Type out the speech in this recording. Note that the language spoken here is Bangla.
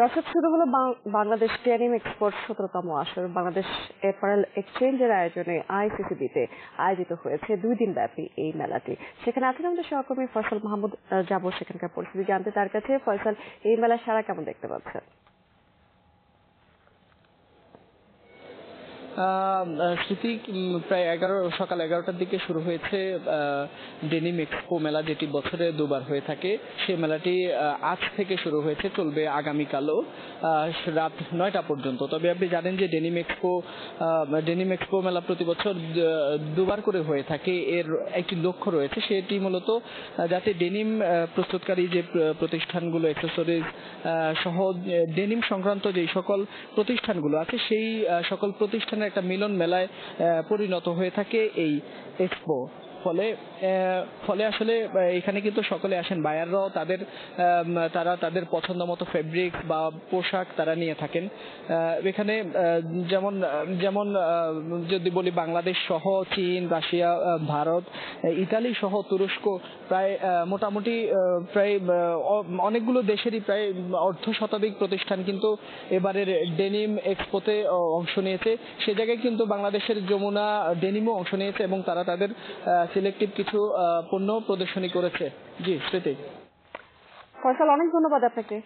দর্শক, শুরু হলো বাংলাদেশ ডেনিম এক্সপোর্ট 17তম আসর। বাংলাদেশ অ্যাপারেল এক্সচেঞ্জের আয়োজনে আইসিসিবিতে আয়োজিত হয়েছে 2 দিন ব্যাপী এই মেলাটি। সেখানে আছেন আমাদের সহকর্মী ফয়সাল মাহমুদ। যাব সেখানকার পরিস্থিতি জানতে তার কাছে। ফয়সাল, এই মেলার সারা কেমন দেখতে পাচ্ছেন? স্মৃতি, প্রায় সকাল 11টার দিকে শুরু হয়েছে ডেনিম এক্সপো মেলা, যেটি বছরে দুবার হয়ে থাকে। সেই মেলাটি আজ থেকে শুরু হয়েছে, চলবে আগামীকালও রাত 9টা পর্যন্ত। তবে আপনি জানেন যে ডেনিম এক্সপো মেলা প্রতি বছর দুবার করে হয়ে থাকে। এর একটি লক্ষ্য রয়েছে, সেটি মূলত যাতে ডেনিম প্রস্তুতকারী যে প্রতিষ্ঠানগুলো, অ্যাক্সেসরিজ সহ ডেনিম সংক্রান্ত যেই সকল প্রতিষ্ঠানগুলো আছে, সেই সকল প্রতিষ্ঠানের একটা মিলন মেলায় পরিণত হয়ে থাকে এই এক্সপো। ফলে আসলে এখানে কিন্তু সকলে আসেন, বায়াররাও তারা তাদের পছন্দ মতো ফেব্রিক বা পোশাক তারা নিয়ে থাকেন। এখানে যেমন যদি বলি, বাংলাদেশ সহ চীন, রাশিয়া, ভারত, ইতালি সহ তুরস্ক, মোটামুটি অনেকগুলো দেশেরই প্রায় অর্ধশতাধিক প্রতিষ্ঠান কিন্তু এবারের ডেনিম এক্সপোতে অংশ নিয়েছে। সে জায়গায় কিন্তু বাংলাদেশের যমুনা ডেনিমও অংশ নিয়েছে এবং তারা তাদের সিলেক্টিভ কিছু পণ্য প্রদর্শনী করেছে। জি স্মৃতি। ফয়সাল, অনেক ধন্যবাদ আপনাকে।